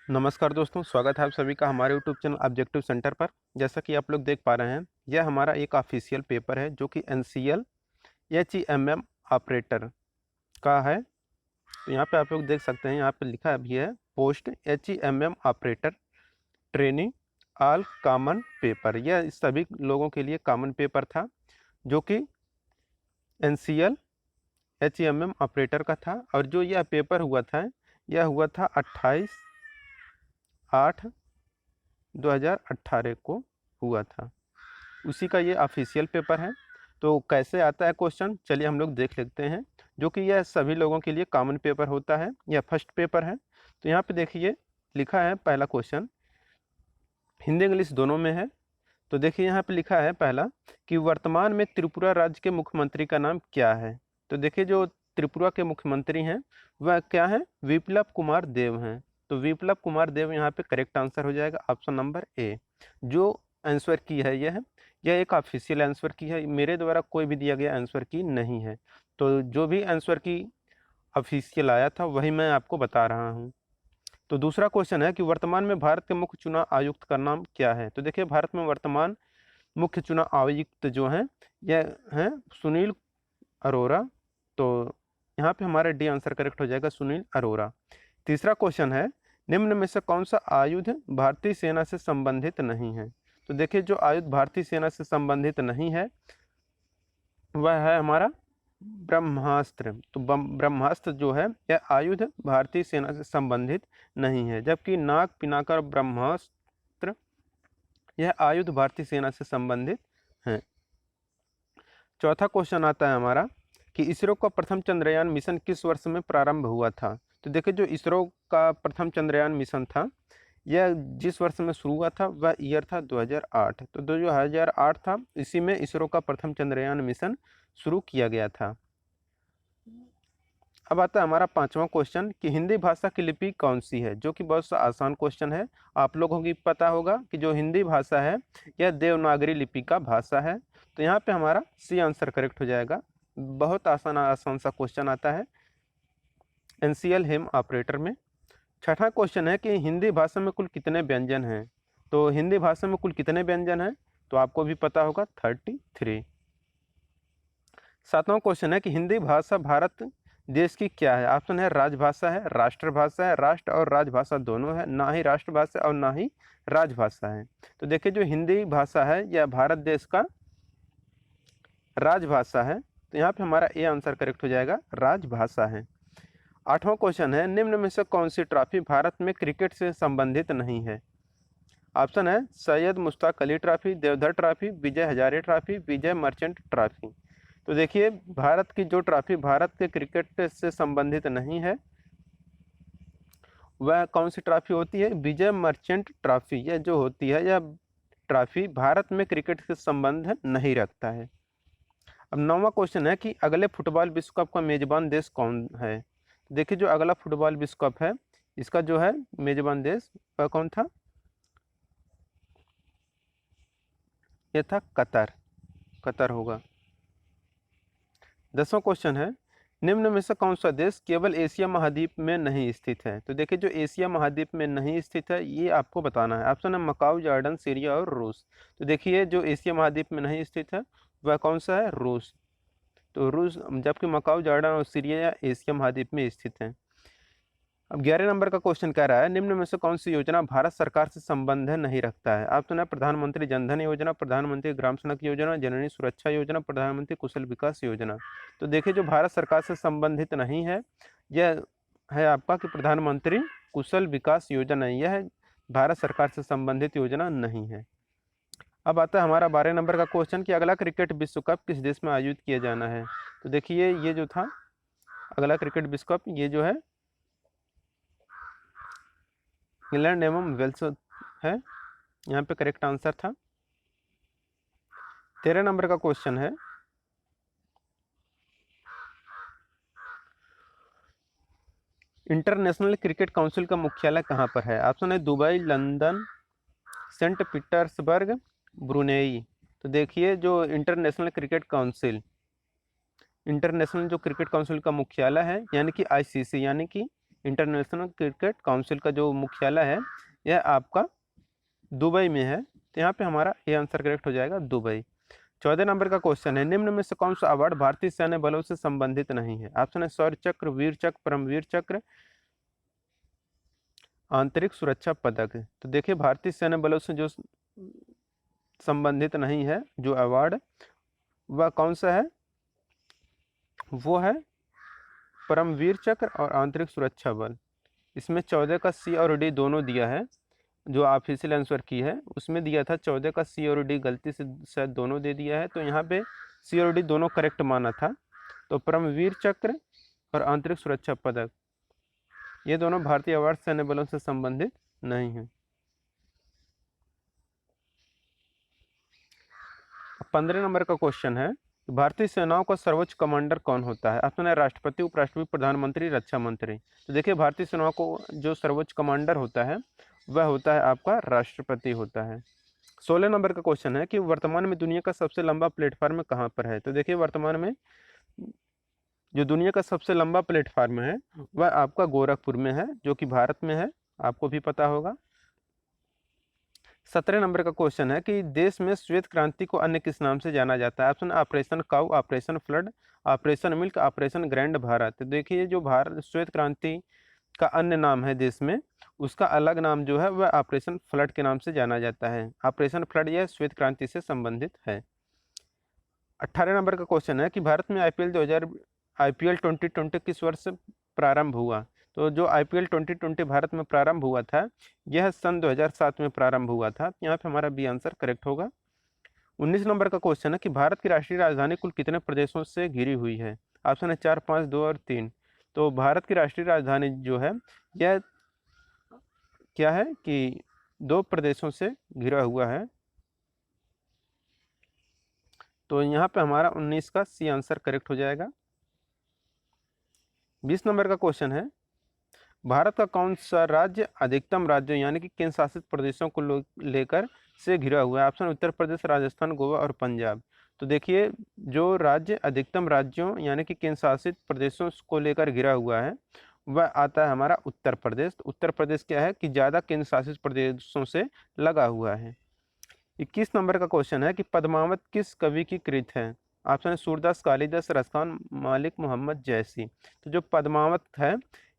नमस्कार दोस्तों, स्वागत है आप सभी का हमारे यूट्यूब चैनल ऑब्जेक्टिव सेंटर पर। जैसा कि आप लोग देख पा रहे हैं, यह हमारा एक ऑफिशियल पेपर है जो कि एनसीएल एचईएमएम ऑपरेटर का है। तो यहाँ पे आप लोग देख सकते हैं, यहाँ पे लिखा भी है post HEMM operator training all common paper. यह सभी लोगों के लिए कॉमन पेपर था जो कि एनसीएल एचईएमएम ऑपरेटर का था। और जो यह पेपर हुआ था, यह हुआ था 28/8/2018 को हुआ था। उसी का ये ऑफिशियल पेपर है। तो कैसे आता है क्वेश्चन, चलिए हम लोग देख लेते हैं। जो कि यह सभी लोगों के लिए कॉमन पेपर होता है, यह फर्स्ट पेपर है। तो यहाँ पे देखिए लिखा है पहला क्वेश्चन, हिंदी इंग्लिश दोनों में है। तो देखिए यहाँ पे लिखा है पहला कि वर्तमान में त्रिपुरा राज्य के मुख्यमंत्री का नाम क्या है। तो देखिए जो त्रिपुरा के मुख्यमंत्री हैं वह क्या है, विप्लव कुमार देव हैं। तो विप्लव कुमार देव यहाँ पे करेक्ट आंसर हो जाएगा, ऑप्शन नंबर ए। जो आंसर की है यह एक ऑफिशियल आंसर की है, मेरे द्वारा कोई भी दिया गया आंसर की नहीं है। तो जो भी आंसर की ऑफिशियल आया था वही मैं आपको बता रहा हूँ। तो दूसरा क्वेश्चन है कि वर्तमान में भारत के मुख्य चुनाव आयुक्त का नाम क्या है। तो देखिए भारत में वर्तमान मुख्य चुनाव आयुक्त जो हैं यह हैं सुनील अरोरा। तो यहाँ पे हमारा डी आंसर करेक्ट हो जाएगा, सुनील अरोरा। तीसरा क्वेश्चन है, निम्न में से कौन सा आयुध भारतीय सेना से संबंधित नहीं है। तो देखिए जो आयुध भारतीय सेना से संबंधित नहीं है वह है हमारा ब्रह्मास्त्र। तो ब्रह्मास्त्र जो है यह आयुध भारतीय सेना से संबंधित नहीं है, जबकि नाग पिनाका ब्रह्मास्त्र यह आयुध भारतीय सेना से संबंधित है। चौथा क्वेश्चन आता है हमारा कि इसरो का प्रथम चंद्रयान मिशन किस वर्ष में प्रारंभ हुआ था। तो देखिए जो इसरो का प्रथम चंद्रयान मिशन था यह जिस वर्ष में शुरू हुआ था वह ईयर था 2008। तो 2008 था, इसी में इसरो का प्रथम चंद्रयान मिशन शुरू किया गया था। अब आता है हमारा पांचवा क्वेश्चन कि हिंदी भाषा की लिपि कौन सी है, जो कि बहुत सा आसान क्वेश्चन है। आप लोगों को पता होगा कि जो हिंदी भाषा है यह देवनागरी लिपि का भाषा है। तो यहाँ पे हमारा सी आंसर करेक्ट हो जाएगा। बहुत आसान आसान सा क्वेश्चन आता है एनसीएल हेम ऑपरेटर में। छठा क्वेश्चन है कि हिंदी भाषा में कुल कितने व्यंजन हैं। तो हिंदी भाषा में कुल कितने व्यंजन हैं, तो आपको भी पता होगा 33। सातवां क्वेश्चन है कि हिंदी भाषा भारत देश की क्या है। ऑप्शन है राजभाषा है, राष्ट्रभाषा है, राष्ट्र और राजभाषा दोनों है, ना ही राष्ट्रभाषा और ना ही राजभाषा है। तो देखिए जो हिंदी भाषा है यह भारत देश का राजभाषा है। तो यहाँ पे हमारा ए आंसर करेक्ट हो जाएगा, राजभाषा है। आठवां क्वेश्चन है, निम्न में से कौन सी ट्रॉफी भारत में क्रिकेट से संबंधित नहीं है। ऑप्शन है Syed Mushtaq Ali trophy, Deodhar trophy, Vijay Hazare trophy, Vijay Merchant trophy. तो देखिए भारत की जो ट्रॉफी भारत के क्रिकेट से संबंधित नहीं है वह कौन सी ट्रॉफी होती है, विजय मर्चेंट ट्रॉफी। यह जो होती है यह ट्रॉफी भारत में क्रिकेट से संबंध नहीं रखता है। अब नौवां क्वेश्चन है कि अगले फुटबॉल विश्व कप का मेजबान देश कौन है। देखिए जो अगला फुटबॉल विश्व कप है इसका जो है मेजबान देश वह कौन था, यह था कतर। कतर होगा। 10वां क्वेश्चन है, निम्न में से कौन सा देश केवल एशिया महाद्वीप में नहीं स्थित है। तो देखिए जो एशिया महाद्वीप में नहीं स्थित है ये आपको बताना है। ऑप्शन है मकाऊ, जॉर्डन, सीरिया और रूस। तो देखिए जो एशिया महाद्वीप में नहीं स्थित है वह कौन सा है, रूस। तो रूस, जबकि मकाऊ, जॉर्डन और सीरिया एशिया महाद्वीप में स्थित है। अब 11 नंबर का क्वेश्चन कह रहा है, निम्न में से कौन सी योजना भारत सरकार से संबंध नहीं रखता है। ऑप्शन है प्रधानमंत्री जनधन योजना, प्रधानमंत्री ग्राम सड़क योजना, जननी सुरक्षा योजना, प्रधानमंत्री कुशल विकास योजना। तो देखिए जो भारत सरकार से संबंधित नहीं है यह है आपका कि प्रधानमंत्री कुशल विकास योजना, यह भारत सरकार से संबंधित योजना नहीं है। अब आता है हमारा 12 नंबर का क्वेश्चन कि अगला क्रिकेट विश्व कप किस देश में आयोजित किया जाना है। तो देखिए ये जो था अगला क्रिकेट विश्व कप ये जो है इंग्लैंड एवं वेल्स है, यहाँ पे करेक्ट आंसर था। 13 नंबर का क्वेश्चन है, इंटरनेशनल क्रिकेट काउंसिल का मुख्यालय कहाँ पर है। ऑप्शन है Dubai, London, Saint Petersburg, Brunei. तो देखिए जो इंटरनेशनल जो क्रिकेट काउंसिल का मुख्यालय है यानी कि आईसीसी यानी कि इंटरनेशनल क्रिकेट काउंसिल का जो मुख्यालय है यह आपका दुबई में है। तो यहाँ पे हमारा ये आंसर करेक्ट हो जाएगा दुबई। 14 नंबर का क्वेश्चन है, निम्न में से कौन सा अवार्ड भारतीय सैन्य बलों से संबंधित नहीं है? ऑप्शन है शौर्य चक्र, वीर चक्र, परमवीर चक्र, आंतरिक सुरक्षा पदक। तो देखिए भारतीय सैन्य बलों से जो संबंधित नहीं है जो अवार्ड, वह कौन सा है? वो है परमवीर चक्र और आंतरिक सुरक्षा बल। इसमें 14 का सी और डी दोनों दिया है, जो ऑफिशियल आंसर की है उसमें दिया था 14 का सी और डी, गलती से शायद दोनों दे दिया है, तो यहाँ पे सी और डी दोनों करेक्ट माना था। तो परमवीर चक्र और आंतरिक सुरक्षा पदक ये दोनों भारतीय अवार्ड सैन्य बलों से संबंधित नहीं है। 15 नंबर का क्वेश्चन है, भारतीय सेनाओं का सर्वोच्च कमांडर कौन होता है? ऑप्शन है राष्ट्रपति, उपराष्ट्रपति, प्रधानमंत्री, रक्षा मंत्री। तो देखिए भारतीय सेनाओं को जो सर्वोच्च कमांडर होता है वह होता है आपका राष्ट्रपति होता है। 16 नंबर का क्वेश्चन है कि वर्तमान में दुनिया का सबसे लंबा प्लेटफार्म कहाँ पर है? तो देखिए वर्तमान में जो दुनिया का सबसे लंबा प्लेटफार्म है वह आपका गोरखपुर में है, जो कि भारत में है, आपको भी पता होगा। 17 नंबर का क्वेश्चन है कि देश में श्वेत क्रांति को अन्य किस नाम से जाना जाता है? Option operation cow, operation flood, operation milk, operation grand Bharat. देखिए जो भारत श्वेत क्रांति का अन्य नाम है देश में, उसका अलग नाम जो है वह ऑपरेशन फ्लड के नाम से जाना जाता है। ऑपरेशन फ्लड यह श्वेत क्रांति से संबंधित है। 18 नंबर का क्वेश्चन है कि भारत में आईपीएल 2020 किस वर्ष प्रारंभ हुआ? तो जो आईपीएल 2020 भारत में प्रारंभ हुआ था यह सन 2007 में प्रारंभ हुआ था। यहाँ पे हमारा बी आंसर करेक्ट होगा। 19 नंबर का क्वेश्चन है कि भारत की राष्ट्रीय राजधानी कुल कितने प्रदेशों से घिरी हुई है? ऑप्शन है 4, 5, 2 और 3। तो भारत की राष्ट्रीय राजधानी जो है यह क्या है कि 2 प्रदेशों से घिरा हुआ है। तो यहाँ पे हमारा 19 का सी आंसर करेक्ट हो जाएगा। 20 नंबर का क्वेश्चन है, भारत का कौन सा राज्य अधिकतम राज्यों यानी कि केंद्र शासित प्रदेशों को लेकर से घिरा हुआ है? ऑप्शन उत्तर प्रदेश, राजस्थान, गोवा और पंजाब। तो देखिए जो राज्य अधिकतम राज्यों यानी कि केंद्र शासित प्रदेशों को लेकर घिरा हुआ है वह आता है हमारा उत्तर प्रदेश। तो उत्तर प्रदेश क्या है कि ज़्यादा केंद्र शासित प्रदेशों से लगा हुआ है। 21 नंबर का क्वेश्चन है कि पद्मावत किस कवि की कृत है? ऑप्शन है सूरदास, कालिदास, रसखान, मलिक मोहम्मद जैसी। तो जो पद्मावत है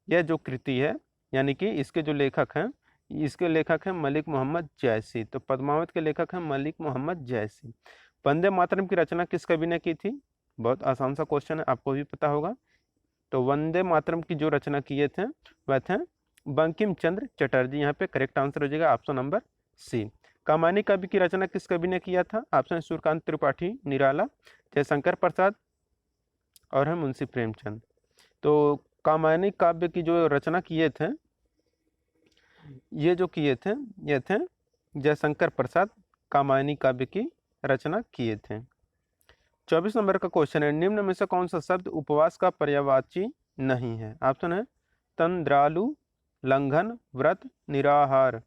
यह जो कृति है यानी कि इसके जो लेखक हैं, इसके लेखक हैं मलिक मोहम्मद जैसी। तो पद्मावत के लेखक हैं मलिक मोहम्मद जैसी। वंदे मातरम की रचना किस कवि ने की थी? बहुत आसान सा क्वेश्चन है, आपको भी पता होगा। तो वंदे मातरम की जो रचना किए थे वह थे बंकिम चंद्र चटर्जी। यहाँ पे करेक्ट आंसर हो जाएगा ऑप्शन नंबर सी। कामायनी काव्य की रचना किस कवि ने किया था? ऑप्शन सूर्यकांत त्रिपाठी, निराला, जयशंकर प्रसाद और है मुंशी प्रेमचंद। तो कामायनी काव्य की जो रचना किए थे ये थे जयशंकर प्रसाद, कामायनी काव्य की रचना किए थे। 24 नंबर का क्वेश्चन है, निम्न में से कौन सा शब्द उपवास का पर्यायवाची नहीं है? ऑप्शन है तंद्रालु, लंघन, व्रत, निराहार।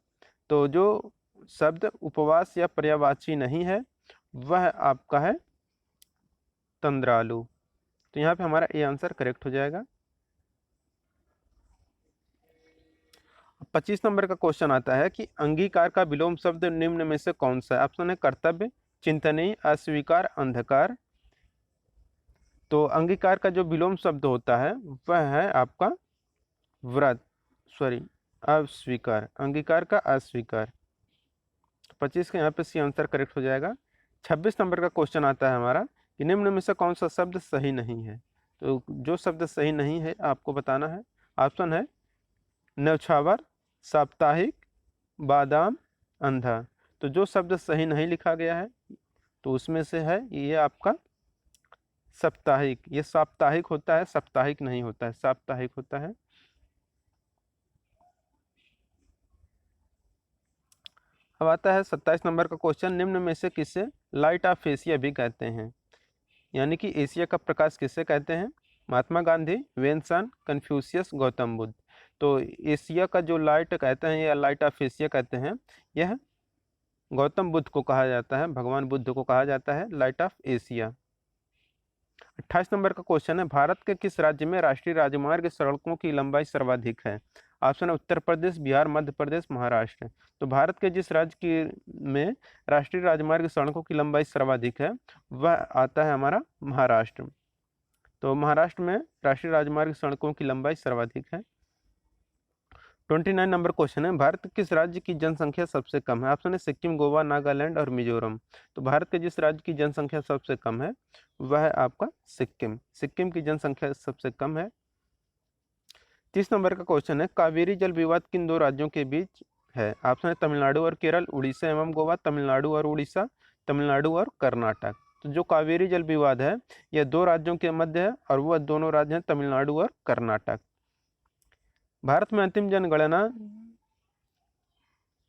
तो जो शब्द उपवास या पर्यायवाची नहीं है वह आपका है तंद्रालु। तो यहाँ पे हमारा ए आंसर करेक्ट हो जाएगा। 25 नंबर का क्वेश्चन आता है कि अंगीकार का विलोम शब्द निम्न में से कौन सा है? ऑप्शन है कर्तव्य, चिंतनीय, अस्वीकार, अंधकार। तो अंगीकार का जो विलोम शब्द होता है वह है आपका अस्वीकार। अंगीकार का अस्वीकार। 25 का यहाँ पे सी आंसर करेक्ट हो जाएगा। 26 नंबर का क्वेश्चन आता है हमारा कि निम्न में से कौन सा शब्द सही नहीं है? तो जो शब्द सही नहीं है आपको बताना है। ऑप्शन है न्यौछावर, साप्ताहिक, बादाम, अंधा। तो जो शब्द सही नहीं लिखा गया है तो उसमें से है ये आपका साप्ताहिक। ये साप्ताहिक होता है, साप्ताहिक नहीं होता है, साप्ताहिक होता है। अब आता है 27 नंबर का क्वेश्चन, निम्न में से किसे लाइट ऑफ एशिया भी कहते हैं? यानी कि एशिया का प्रकाश किसे कहते हैं? महात्मा गांधी, वेनसन, कन्फ्यूशियस, गौतम बुद्ध। तो एशिया का जो लाइट कहते हैं या लाइट ऑफ एशिया कहते हैं यह गौतम बुद्ध को कहा जाता है, भगवान बुद्ध को कहा जाता है लाइट ऑफ एशिया। 28 नंबर का क्वेश्चन है, भारत के किस राज्य में राष्ट्रीय राजमार्ग सड़कों की लंबाई सर्वाधिक है? ऑप्शन है उत्तर प्रदेश, बिहार, मध्य प्रदेश, महाराष्ट्र। तो भारत के जिस राज्य की में राष्ट्रीय राजमार्ग सड़कों की लंबाई सर्वाधिक है वह आता है हमारा महाराष्ट्र। तो महाराष्ट्र में राष्ट्रीय राजमार्ग सड़कों की लंबाई सर्वाधिक है। 29 नंबर क्वेश्चन है, भारत के किस राज्य की जनसंख्या सबसे कम है? ऑप्शन है सिक्किम, गोवा, नागालैंड और मिजोरम। तो भारत के जिस राज्य की जनसंख्या सबसे कम है वह है आपका सिक्किम। सिक्किम की जनसंख्या सबसे कम है। 30 नंबर का क्वेश्चन है, कावेरी जल विवाद किन दो राज्यों के बीच है? ऑप्शन है तमिलनाडु और केरल, उड़ीसा एवं गोवा, तमिलनाडु और उड़ीसा, तमिलनाडु और कर्नाटक। तो जो कावेरी जल विवाद है यह दो राज्यों के मध्य है और वह दोनों राज्य हैं तमिलनाडु और कर्नाटक। भारत में अंतिम जनगणना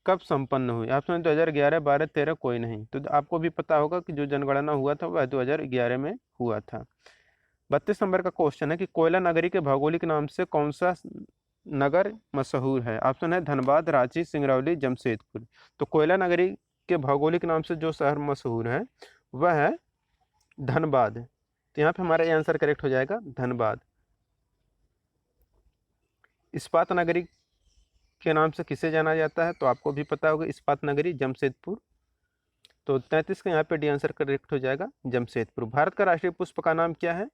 कब संपन्न हुई? ऑप्शन 2011, 12, 13, कोई नहीं। तो आपको भी पता होगा कि जो जनगणना हुआ था वह 2011 में हुआ था। 32 नंबर का क्वेश्चन है कि कोयला नगरी के भौगोलिक नाम से कौन सा नगर मशहूर है? ऑप्शन है धनबाद, रांची, सिंगरौली, जमशेदपुर। तो कोयला नगरी के भौगोलिक नाम से जो शहर मशहूर है वह है धनबाद। तो यहाँ पे हमारा आंसर करेक्ट हो जाएगा धनबाद। इस्पात नगरी के नाम से किसे जाना जाता है? तो आपको भी पता होगा, इस्पात नगरी जमशेदपुर। तो 33 का यहाँ पे डी आंसर करेक्ट हो जाएगा जमशेदपुर। भारत का राष्ट्रीय पुष्प का नाम क्या है?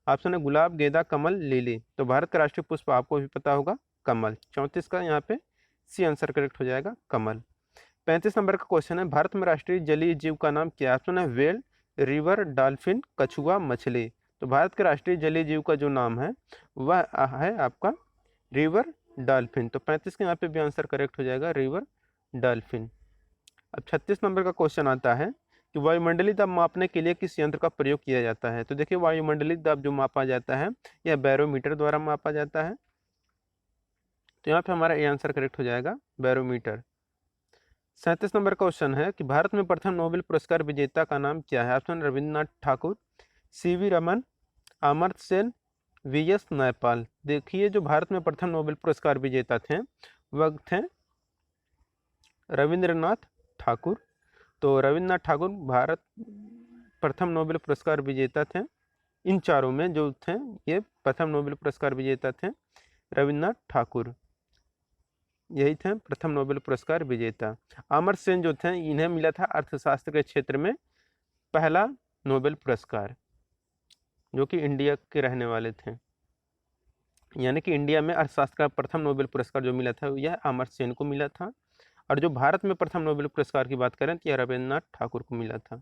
ऑप्शन है गुलाब, गेंदा, कमल, लिली। तो भारत का राष्ट्रीय पुष्प आपको भी पता होगा कमल। 34 का यहाँ पे सी आंसर करेक्ट हो जाएगा कमल। 35 नंबर का क्वेश्चन है, भारत में राष्ट्रीय जलीय जीव का नाम क्या है? ऑप्शन है व्हेल, रिवर, डॉल्फिन, कछुआ, मछली। तो भारत के राष्ट्रीय जलीय जीव का जो नाम है वह है आपका रिवर डॉल्फिन। तो 35 के यहाँ पे भी आंसर करेक्ट हो जाएगा रिवर डॉल्फिन। अब 36 नंबर का क्वेश्चन आता है कि वायुमंडलीय दाब मापने के लिए किस यंत्र का प्रयोग किया जाता है? तो देखिए वायुमंडलीय दाब जो मापा जाता है यह बैरोमीटर द्वारा मापा जाता है। तो यहाँ पे हमारा ये आंसर करेक्ट हो जाएगा बैरोमीटर। 37 नंबर का क्वेश्चन है कि भारत में प्रथम नोबेल पुरस्कार विजेता का नाम क्या है? Option Rabindranath Thakur, CV Raman, Amartya Sen, VS Naipaul. देखिए जो भारत में प्रथम नोबेल पुरस्कार विजेता थे वह थे रविंद्रनाथ ठाकुर। तो रविन्द्रनाथ ठाकुर भारत प्रथम नोबेल पुरस्कार विजेता थे। इन चारों में जो थे ये प्रथम नोबेल पुरस्कार विजेता थे रविन्द्रनाथ ठाकुर, यही थे प्रथम नोबेल पुरस्कार विजेता। अमर्त्य सेन जो थे इन्हें मिला था अर्थशास्त्र के क्षेत्र में पहला नोबेल पुरस्कार, जो कि इंडिया के रहने वाले थे। यानी कि इंडिया में अर्थशास्त्र का प्रथम नोबेल पुरस्कार जो मिला था यह अमर्त्य सेन को मिला था। और जो भारत में प्रथम नोबेल पुरस्कार की बात करें तो यह रविन्द्रनाथ ठाकुर को मिला था।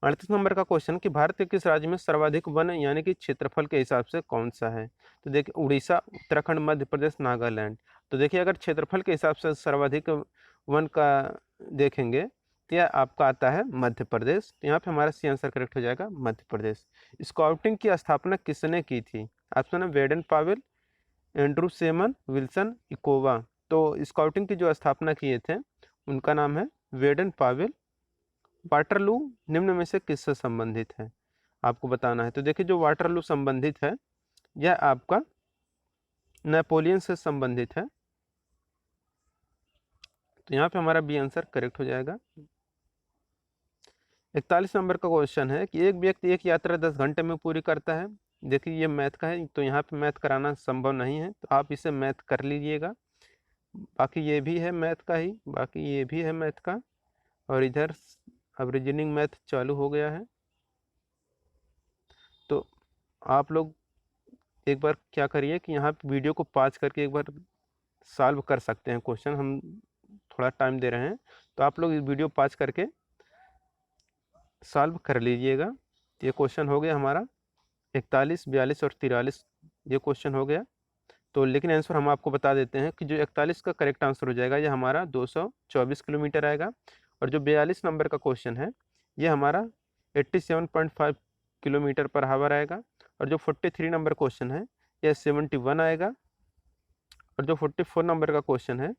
38 नंबर का क्वेश्चन कि भारत के किस राज्य में सर्वाधिक वन यानी कि क्षेत्रफल के हिसाब से कौन सा है? तो देखिए उड़ीसा, उत्तराखंड, मध्य प्रदेश, नागालैंड। तो देखिए अगर क्षेत्रफल के हिसाब से सर्वाधिक वन का देखेंगे तो यह आपका आता है मध्य प्रदेश। तो यहाँ पे हमारा सी आंसर करेक्ट हो जाएगा मध्य प्रदेश। स्काउटिंग की स्थापना किसने की थी? ऑप्शन है Baden Powell, Andrew Seaman, Wilson इकोवा। तो स्काउटिंग की जो स्थापना किए थे उनका नाम है वेडन पावेल। वाटरलू निम्न में से किससे संबंधित है? आपको बताना है। तो देखिए जो वाटरलू संबंधित है यह आपका नेपोलियन से संबंधित है। तो यहाँ पे हमारा बी आंसर करेक्ट हो जाएगा। 41 नंबर का क्वेश्चन है कि एक व्यक्ति एक यात्रा 10 घंटे में पूरी करता है। देखिए ये मैथ का है तो यहाँ पे मैथ कराना संभव नहीं है, तो आप इसे मैथ कर लीजिएगा। बाकी ये भी है मैथ का ही, बाकी ये भी है मैथ का। और इधर अब रीजनिंग मैथ चालू हो गया है। तो आप लोग एक बार क्या करिए कि यहाँ पे वीडियो को पॉज करके एक बार सॉल्व कर सकते हैं क्वेश्चन, हम थोड़ा टाइम दे रहे हैं तो आप लोग वीडियो पॉज करके सॉल्व कर लीजिएगा। ये क्वेश्चन हो गया हमारा 41, 42 और 43, ये क्वेश्चन हो गया। तो लेकिन आंसर हम आपको बता देते हैं कि जो 41 का करेक्ट आंसर हो जाएगा ये हमारा 224 किलोमीटर आएगा। और जो 42 नंबर का क्वेश्चन है ये हमारा 87.5 किलोमीटर पर हावर आएगा। और जो 43 नंबर क्वेश्चन है यह 71 आएगा। और जो 44 नंबर का क्वेश्चन है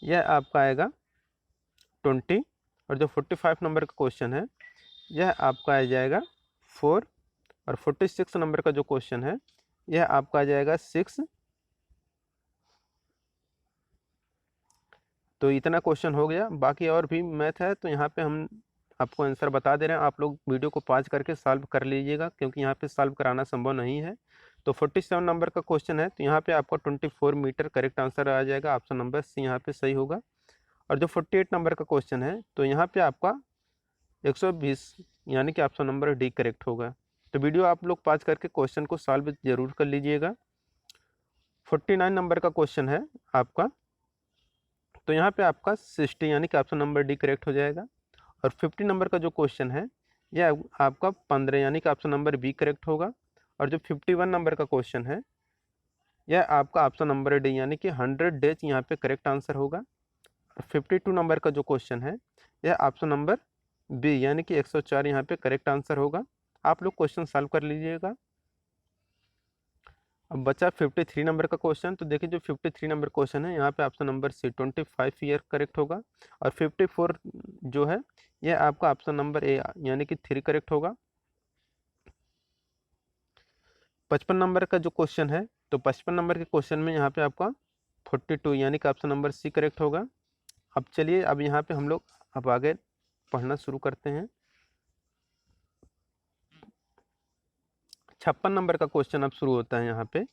यह आपका आएगा 20। और जो 45 नंबर का क्वेश्चन है यह आपका आ जाएगा 4। और 46 नंबर का जो क्वेश्चन है यह आपका आ जाएगा 6। तो इतना क्वेश्चन हो गया। बाकी और भी मैथ है तो यहाँ पे हम आपको आंसर बता दे रहे हैं, आप लोग वीडियो को पॉज करके सॉल्व कर लीजिएगा, क्योंकि यहाँ पे सॉल्व कराना संभव नहीं है। तो 47 नंबर का क्वेश्चन है, तो यहाँ पे आपको 24 मीटर करेक्ट आंसर आ जाएगा, ऑप्शन नंबर सी यहाँ पे सही होगा। और जो 48 नंबर का क्वेश्चन है, तो यहाँ पे आपका 120 यानी कि ऑप्शन नंबर डी करेक्ट होगा। तो वीडियो आप लोग पॉज करके क्वेश्चन को सॉल्व जरूर कर लीजिएगा। 49 नंबर का क्वेश्चन है आपका, तो यहाँ पे आपका 60 यानी कि ऑप्शन नंबर डी करेक्ट हो जाएगा। और 50 नंबर का जो क्वेश्चन है, यह आपका 15 यानी कि ऑप्शन नंबर बी करेक्ट होगा। और जो 51 नंबर का क्वेश्चन है, यह आपका ऑप्शन नंबर डी यानी कि 100 डेज यहाँ पे करेक्ट आंसर होगा। और 52 नंबर का जो क्वेश्चन है, यह ऑप्शन नंबर बी यानी कि 104 यहाँ पे करेक्ट आंसर होगा। आप लोग क्वेश्चन सॉल्व कर लीजिएगा। अब बचा 53 नंबर का क्वेश्चन, तो देखिए जो 53 नंबर क्वेश्चन है, यहाँ पे option number C 25 year correct होगा। और 54 जो है, यह आपका ऑप्शन नंबर ए यानी कि 3 करेक्ट होगा। 55 नंबर का जो क्वेश्चन है, तो 55 नंबर के क्वेश्चन में यहाँ पे आपका 42 यानी कि ऑप्शन नंबर सी करेक्ट होगा। अब चलिए, अब यहाँ पे हम लोग अब आगे पढ़ना शुरू करते हैं। 56 नंबर का क्वेश्चन अब शुरू होता है। यहाँ पे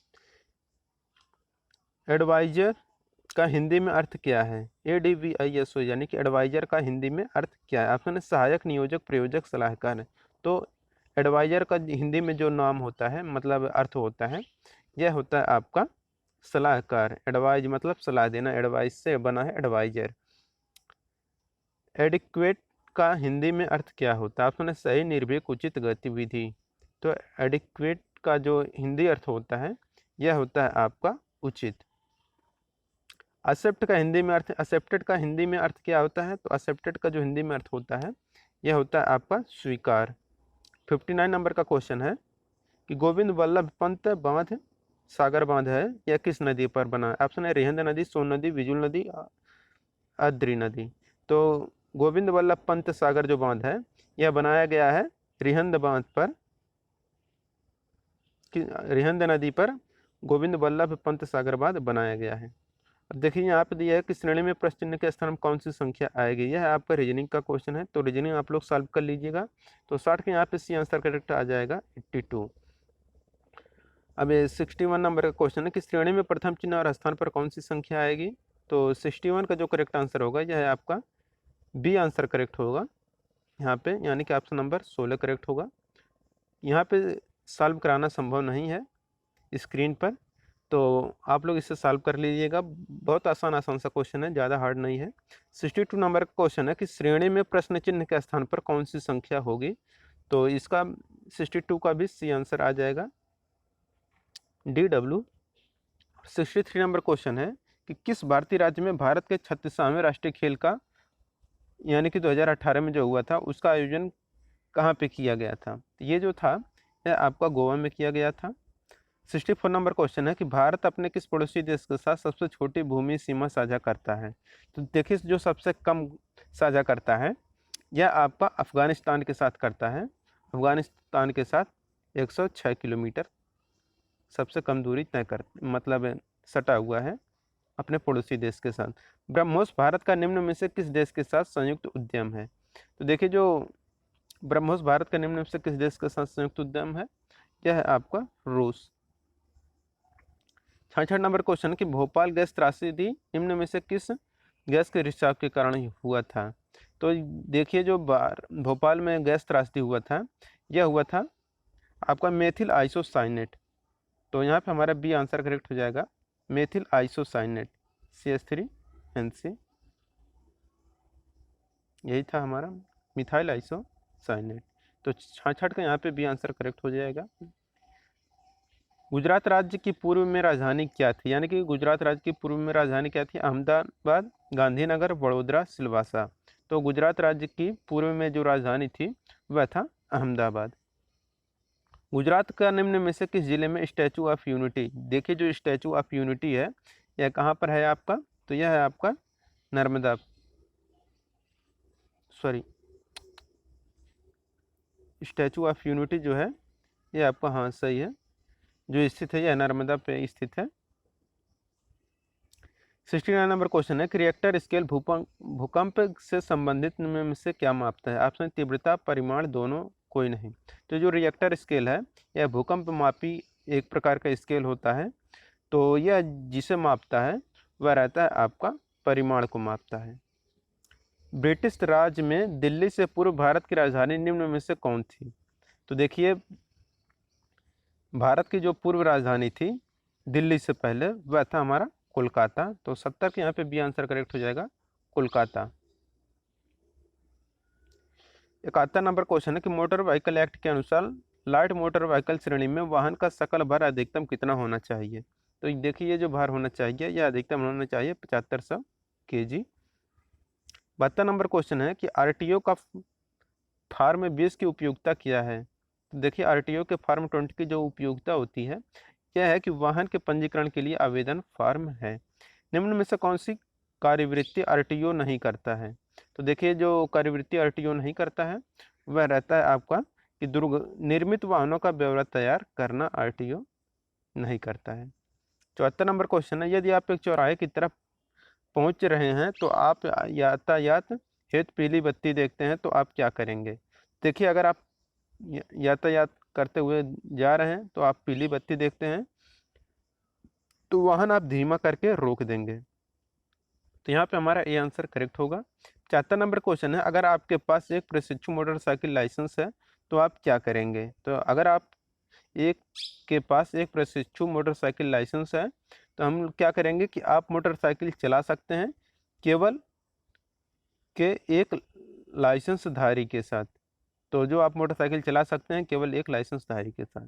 एडवाइजर का हिंदी में अर्थ क्या है? ADVISO यानी कि एडवाइजर का हिंदी में अर्थ क्या है? ऑप्शन है सहायक, नियोजक, प्रयोजक, सलाहकार है। तो एडवाइजर का हिंदी में जो नाम होता है, मतलब अर्थ होता है, यह होता है आपका सलाहकार। एडवाइज मतलब सलाह देना, एडवाइस से बना है एडवाइजर। एडिक्वेट का हिंदी में अर्थ क्या होता है? ऑप्शन है सही, निर्भीक, उचित गतिविधि। तो एडिक्वेट का जो हिंदी अर्थ होता है, यह होता है आपका उचित। एक्सेप्ट का हिंदी में अर्थ, एक्सेप्टेड का हिंदी में अर्थ क्या होता है? तो एक्सेप्टेड का जो हिंदी में अर्थ होता है, यह होता है आपका स्वीकार। 59 नंबर का क्वेश्चन है कि गोविंद वल्लभ पंत बांध सागर बांध है, यह किस नदी पर बना है? ऑप्शन है रिहंद नदी, सोन नदी, विजुल नदी, अद्री नदी। तो गोविंद वल्लभ पंत सागर जो बांध है, यह बनाया गया है रिहंद बांध पर, रिहंद नदी पर गोविंद वल्लभ पंत सागर बांध बनाया गया है। अब देखिए यहाँ पे दिया है कि श्रेणी में प्रश्न चिन्ह के स्थान में कौन सी संख्या आएगी। यह आपका रीजनिंग का क्वेश्चन है, तो रीजनिंग आप लोग सॉल्व कर लीजिएगा। तो 60 के यहाँ पे सी आंसर करेक्ट आ जाएगा 82। अब ये 61 नंबर का क्वेश्चन है कि श्रेणी में प्रथम चिन्ह और स्थान पर कौन सी संख्या आएगी। तो 61 का जो करेक्ट आंसर होगा, यह है आपका बी आंसर करेक्ट होगा यहाँ पे, यानी कि ऑप्शन नंबर 16 करेक्ट होगा। यहाँ पे सॉल्व कराना संभव नहीं है स्क्रीन पर, तो आप लोग इसे सॉल्व कर लीजिएगा। बहुत आसान आसान सा क्वेश्चन है, ज़्यादा हार्ड नहीं है। 62 नंबर का क्वेश्चन है कि श्रेणी में प्रश्न चिन्ह के स्थान पर कौन सी संख्या होगी। तो इसका 62 का भी सी आंसर आ जाएगा, DW। 63 नंबर क्वेश्चन है कि किस भारतीय राज्य में भारत के 36वें राष्ट्रीय खेल का यानी कि 2018 में जो हुआ था, उसका आयोजन कहाँ पे किया गया था? तो ये जो था, यह आपका गोवा में किया गया था। 64 नंबर क्वेश्चन है कि भारत अपने किस पड़ोसी देश के साथ सबसे छोटी भूमि सीमा साझा करता है? तो देखिए जो सबसे कम साझा करता है, यह आपका अफगानिस्तान के साथ करता है। अफगानिस्तान के साथ 106 किलोमीटर सबसे कम दूरी तय कर, मतलब सटा हुआ है अपने पड़ोसी देश के साथ। ब्रह्मोस भारत का निम्न में से किस देश के साथ संयुक्त उद्यम है? तो देखिए जो ब्रह्मोस भारत का निम्न में से किस देश के साथ संयुक्त उद्यम है, यह है आपका रूस। 66 नंबर क्वेश्चन कि भोपाल गैस त्रासदी निम्न में से किस गैस के रिसाव के कारण हुआ था? तो देखिए जो भोपाल में गैस त्रासदी हुआ था, यह हुआ था आपका मेथिल आइसोसाइनेट। तो यहाँ पे हमारा बी आंसर करेक्ट हो जाएगा, मेथिल आइसोसाइनेट, CH3NC, यही था हमारा मिथाइल आइसोसाइनेट। तो 66 का यहाँ पे बी आंसर करेक्ट हो जाएगा। गुजरात राज्य की पूर्व में राजधानी क्या थी? यानी कि गुजरात राज्य की पूर्व में राजधानी क्या थी? अहमदाबाद, गांधीनगर, वडोदरा, सिलवासा। तो गुजरात राज्य की पूर्व में जो राजधानी थी, वह था अहमदाबाद। गुजरात का निम्न में से किस जिले में स्टैचू ऑफ यूनिटी? देखिए जो स्टैचू ऑफ यूनिटी है, यह कहाँ पर है आपका? तो यह है आपका Narmada, sorry, statue of unity जो है, यह आपका, हाँ सही है, जो स्थित है यह नर्मदा पे स्थित है। 69 नंबर क्वेश्चन है कि रिएक्टर स्केल भूकंप से संबंधित में से क्या मापता है? ऑप्शन तीव्रता, परिमाण, दोनों, कोई नहीं। तो जो रिएक्टर स्केल है यह भूकंप मापी एक प्रकार का स्केल होता है। तो यह जिसे मापता है वह रहता है आपका परिमाण को मापता है। ब्रिटिश राज में दिल्ली से पूर्व भारत की राजधानी निम्न में से कौन थी? तो देखिए, भारत की जो पूर्व राजधानी थी दिल्ली से पहले वह था हमारा कोलकाता। तो 70 के यहाँ पे बी आंसर करेक्ट हो जाएगा, कोलकाता। 71 नंबर क्वेश्चन है कि मोटर व्हीकल एक्ट के अनुसार लाइट मोटर व्हीकल श्रेणी में वाहन का सकल भार अधिकतम कितना होना चाहिए? तो देखिए, ये जो भार होना चाहिए यह अधिकतम होना चाहिए 7500 kg। 72 नंबर क्वेश्चन है कि आरटीओ का फार्म 20 की उपयोगिता क्या है? तो देखिए, आरटीओ के फार्म 20 की जो उपयोगिता होती है यह है कि वाहन के पंजीकरण के लिए आवेदन फार्म है। निम्न में से कौन सी कार्यवृत्ति आरटीओ नहीं करता है? तो देखिए, जो कार्यवृत्ति आरटीओ नहीं करता है वह रहता है आपका कि निर्मित वाहनों का ब्यौरा तैयार करना आरटीओ नहीं करता है। 74 नंबर क्वेश्चन है, यदि आप एक चौराहे की तरफ पहुंच रहे हैं तो आप यातायात हेतु पीली बत्ती देखते हैं तो आप क्या करेंगे? देखिए, अगर आप यातायात करते हुए जा रहे हैं तो आप पीली बत्ती देखते हैं तो वाहन आप धीमा करके रोक देंगे। तो यहाँ पे हमारा ए आंसर करेक्ट होगा। 74 नंबर क्वेश्चन है, अगर आपके पास एक प्रशिक्षु मोटरसाइकिल लाइसेंस है तो आप क्या करेंगे? तो अगर आप एक के पास एक प्रशिक्षु मोटरसाइकिल लाइसेंस है तो हम क्या करेंगे कि आप मोटरसाइकिल चला सकते हैं केवल के एक लाइसेंसधारी के साथ। तो जो आप मोटरसाइकिल चला सकते हैं केवल एक लाइसेंसधारी के साथ।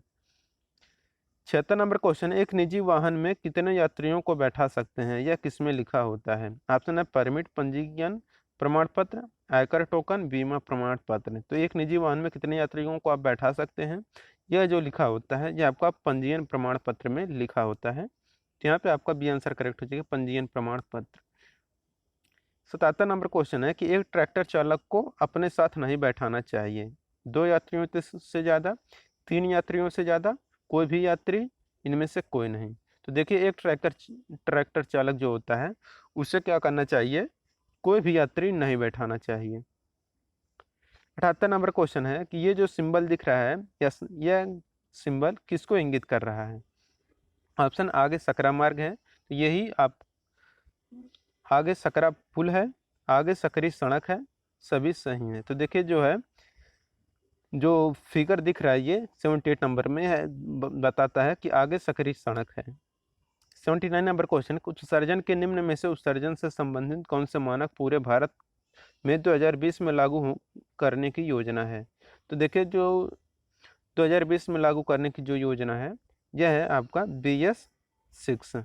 76 नंबर क्वेश्चन, एक निजी वाहन में कितने यात्रियों को बैठा सकते हैं? यह किसमें लिखा होता है? ऑप्शन है परमिट, पंजीयन प्रमाण पत्र, आयकर टोकन, बीमा प्रमाण पत्र। तो एक निजी वाहन में कितने यात्रियों को आप बैठा सकते हैं, यह जो लिखा होता है यह आपका पंजीयन प्रमाण पत्र में लिखा होता है। तो यहाँ पे आपका बी आंसर करेक्ट हो जाएगा, पंजीयन प्रमाण पत्र। 77 नंबर क्वेश्चन है कि एक ट्रैक्टर चालक को अपने साथ नहीं बैठाना चाहिए। 2 यात्रियों से ज़्यादा, 3 यात्रियों से ज़्यादा, कोई भी यात्री, इनमें से कोई नहीं। तो देखिए, एक ट्रैक्टर चालक जो होता है उसे क्या करना चाहिए? कोई भी यात्री नहीं बैठाना चाहिए। 78 नंबर क्वेश्चन है कि ये जो सिंबल दिख रहा है यह सिंबल किसको इंगित कर रहा है? ऑप्शन आगे सकरा मार्ग है, तो यही आप आगे सकरा पुल है, आगे सकरी सड़क है, सभी सही है। तो देखिए, जो है जो फिगर दिख रहा है ये 78 नंबर में है, बताता है कि आगे सकरी सड़क है। 79 नंबर क्वेश्चन, कुछ उत्सर्जन के निम्न में से उत्सर्जन से संबंधित कौन से मानक पूरे भारत में 2020 में लागू करने की योजना है? तो देखिए, जो 2020 में लागू करने की जो योजना है यह है आपका BS6।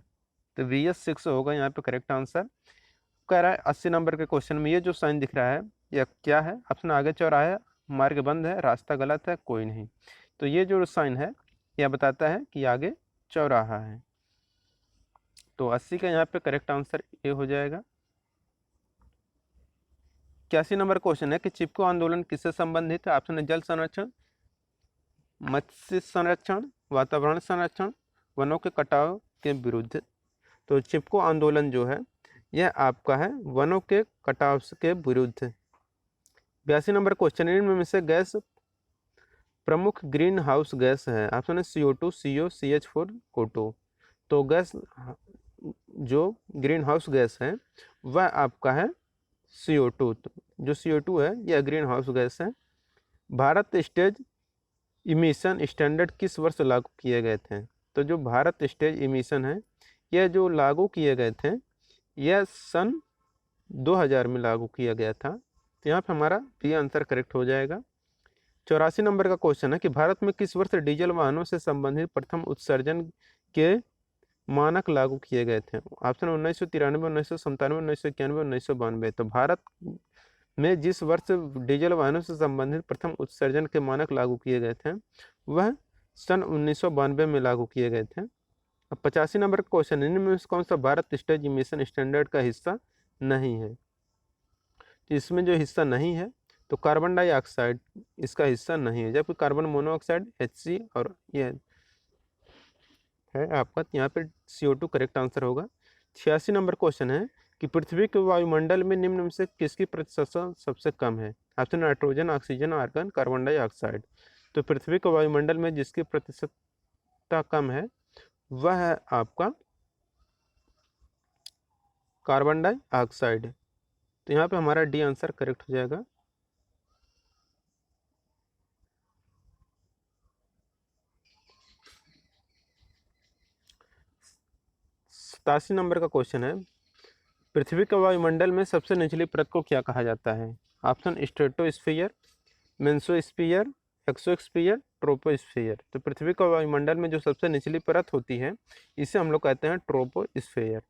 तो BS6 होगा यहाँ पे करेक्ट आंसर। कह रहा है 80 नंबर के क्वेश्चन में ये जो साइन दिख रहा है यह क्या है? ऑप्शन आगे चौराहा है, मार्ग बंद है, रास्ता गलत है, कोई नहीं। तो ये जो साइन है यह बताता है कि आगे चौराहा है। तो 80 का यहाँ पे करेक्ट आंसर ए हो जाएगा। 81 नंबर क्वेश्चन है कि चिपको आंदोलन किससे संबंधित है? ऑप्शन है जल संरक्षण, मत्स्य संरक्षण, वातावरण संरक्षण, वनों के कटाव के विरुद्ध। तो चिपको आंदोलन जो है यह आपका है वनों के कटाव के विरुद्ध। 82 नंबर क्वेश्चन, इनमें में से गैस प्रमुख ग्रीन हाउस गैस है? ऑप्शन है CO2, CO, CH4, कोटो। तो गैस जो ग्रीन हाउस गैस है वह आपका है CO2। जो CO2 है यह ग्रीन हाउस गैस है। भारत स्टेज इमिशन स्टैंडर्ड किस वर्ष लागू किए गए थे? तो जो भारत स्टेज इमिशन है यह जो लागू किए गए थे यह सन 2000 में लागू किया गया था। तो यहाँ पे हमारा बी आंसर करेक्ट हो जाएगा। 84 नंबर का क्वेश्चन है कि भारत में किस वर्ष डीजल वाहनों से संबंधित प्रथम उत्सर्जन के मानक लागू किए गए थे? ऑप्शन 1993, 1997, 1991, 1992। तो भारत में जिस वर्ष डीजल वाहनों से संबंधित प्रथम उत्सर्जन के मानक लागू किए गए थे वह सन 1992 में लागू किए गए थे। अब 85 नंबर का क्वेश्चन, इनमें से कौन सा भारत स्टेज इमिशन स्टैंडर्ड का हिस्सा नहीं है? तो इसमें जो हिस्सा नहीं है तो कार्बन डाइऑक्साइड इसका हिस्सा नहीं है, जबकि कार्बन मोनोऑक्साइड HC और ये है आपका। यहाँ पे CO2 करेक्ट आंसर होगा। 86 नंबर क्वेश्चन है कि पृथ्वी के वायुमंडल में निम्न में से किसकी प्रतिशत सबसे कम है? Option nitrogen, oxygen, argon, carbon dioxide. तो पृथ्वी के वायुमंडल में जिसकी प्रतिशतता कम है वह है आपका कार्बन डाइऑक्साइड। तो यहाँ पे हमारा डी आंसर करेक्ट हो जाएगा। सतासी नंबर का क्वेश्चन है, पृथ्वी के वायुमंडल में सबसे निचली परत को क्या कहा जाता है? Option stratosphere, mesosphere, exosphere, troposphere. तो पृथ्वी के वायुमंडल में जो सबसे निचली परत होती है इसे हम लोग कहते हैं ट्रोपोस्फीयर।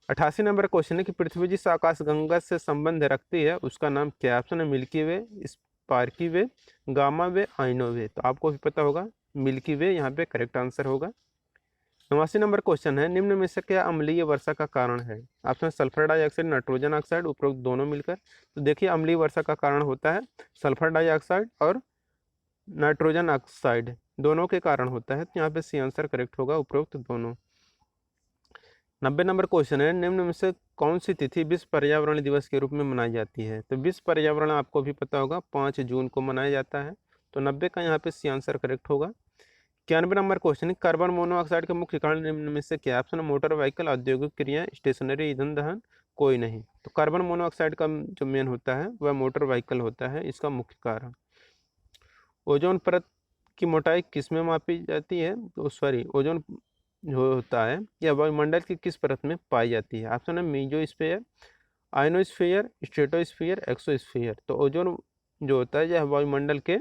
88 नंबर क्वेश्चन है कि पृथ्वी जिस आकाशगंगा से संबंध रखती है उसका नाम क्या है? ऑप्शन है मिल्की वे, स्पार्की वे, गामा वे, आइनो वे। तो आपको भी पता होगा मिल्की वे यहाँ पे करेक्ट आंसर होगा। 89 नंबर क्वेश्चन है, निम्न में से क्या अम्लीय वर्षा का कारण है? Option sulphur dioxide, nitrogen oxide, उपरोक्त दोनों मिलकर। तो देखिए अम्लीय वर्षा का कारण होता है सल्फर डाइऑक्साइड और नाइट्रोजन ऑक्साइड, दोनों के कारण होता है। तो यहाँ पे सी आंसर करेक्ट होगा, उपरोक्त दोनों। 90 नंबर क्वेश्चन है, निम्न में से कौन सी तिथि विश्व पर्यावरण दिवस के रूप में मनाई जाती है? तो विश्व पर्यावरण आपको भी पता होगा 5 जून को मनाया जाता है। तो 90 का यहाँ पे सी आंसर करेक्ट होगा। 91 नंबर क्वेश्चन है, कार्बन मोनोऑक्साइड का मुख्य कारण निम्न में से क्या? ऑप्शन मोटर व्हीकल, औद्योगिक क्रियाएं, स्टेशनरी ईंधन दहन, कोई नहीं। तो कार्बन मोनोऑक्साइड का जो मेन होता है वह मोटर व्हीकल होता है, इसका मुख्य कारण। ओजोन परत की मोटाई किस में मापी जाती है? तो सॉरी, ओजोन जो होता है यह वायुमंडल की किस परत में पाई जाती है? ऑप्शन है मीजोस्फीयर, आयनोस्फीयर, स्ट्रेटोस्फीयर, एक्सोस्फीयर। तो ओजोन जो होता है यह वायुमंडल के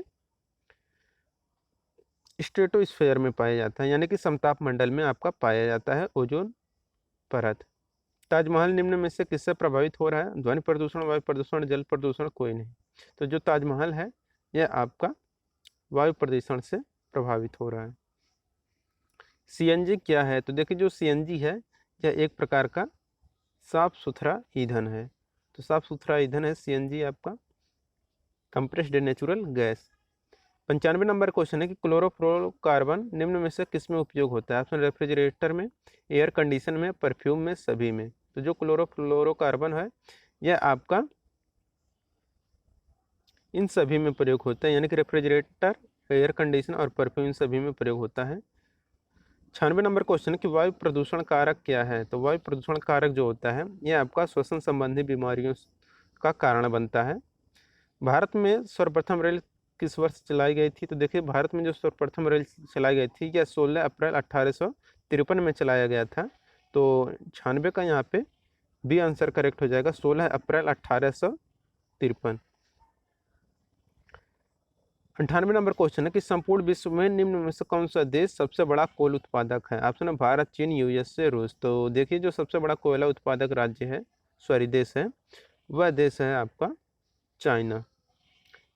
स्ट्रेटोस्फीयर में पाया जाता है, यानी कि समताप मंडल में आपका पाया जाता है ओजोन परत। ताजमहल निम्न में से किससे प्रभावित हो रहा है? ध्वनि प्रदूषण, वायु प्रदूषण, जल प्रदूषण, कोई नहीं। तो जो ताजमहल है यह आपका वायु प्रदूषण से प्रभावित हो रहा है। सीएनजी क्या है? तो देखिए जो सीएनजी है यह एक प्रकार का साफ सुथरा ईंधन है। तो साफ सुथरा ईंधन है सीएनजी आपका, compressed natural gas. 95 number question है कि क्लोरोफ्लोरोकार्बन निम्न में से किस में उपयोग होता है? ऑप्शन रेफ्रिजरेटर में, एयर कंडीशन में, परफ्यूम में, सभी में। तो जो क्लोरोफ्लोरोकार्बन है यह आपका इन सभी में प्रयोग होता है, यानी कि रेफ्रिजरेटर, एयर कंडीशन और परफ्यूम सभी में प्रयोग होता है। 96 नंबर क्वेश्चन है कि वायु प्रदूषण कारक क्या है? तो वायु प्रदूषण कारक जो होता है यह आपका श्वसन संबंधी बीमारियों का कारण बनता है। भारत में सर्वप्रथम रेल किस वर्ष चलाई गई थी? तो देखिए भारत में जो सर्वप्रथम रेल चलाई गई थी यह 16 अप्रैल 1853 में चलाया गया था। तो 96 का यहाँ पे बी आंसर करेक्ट हो जाएगा, 16 अप्रैल 1853। 98 नंबर क्वेश्चन है कि संपूर्ण विश्व में निम्न में से कौन सा देश सबसे बड़ा कोल उत्पादक है? ऑप्शन है भारत, चीन, यूएसए, रूस। तो देखिए जो सबसे बड़ा कोयला उत्पादक राज्य है, सॉरी देश है, वह देश है आपका चाइना।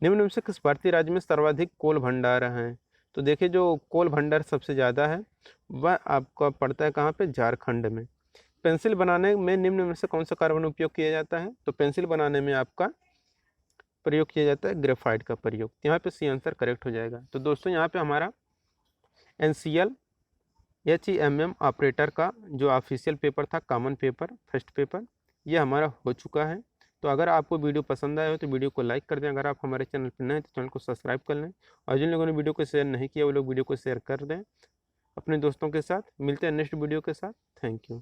निम्न में से किस भारतीय राज्य में सर्वाधिक कोल भंडार हैं? तो देखिए जो कोल भंडार सबसे ज़्यादा है वह आपका पड़ता है कहाँ पे? झारखंड में। पेंसिल बनाने में निम्न में से कौन सा कार्बन उपयोग किया जाता है? तो पेंसिल बनाने में आपका प्रयोग किया जाता है ग्रेफाइट का प्रयोग। यहाँ पे सी आंसर करेक्ट हो जाएगा। तो दोस्तों यहाँ पे हमारा NCL HEMM ऑपरेटर का जो ऑफिशियल पेपर था, कॉमन पेपर, फर्स्ट पेपर, ये हमारा हो चुका है। तो अगर आपको वीडियो पसंद आया हो तो वीडियो को लाइक कर दें, अगर आप हमारे चैनल पर नए हैं तो चैनल को सब्सक्राइब कर लें, और जिन लोगों ने वीडियो को शेयर नहीं किया वो लोग वीडियो को शेयर कर दें अपने दोस्तों के साथ। मिलते हैं नेक्स्ट वीडियो के साथ। Thank you.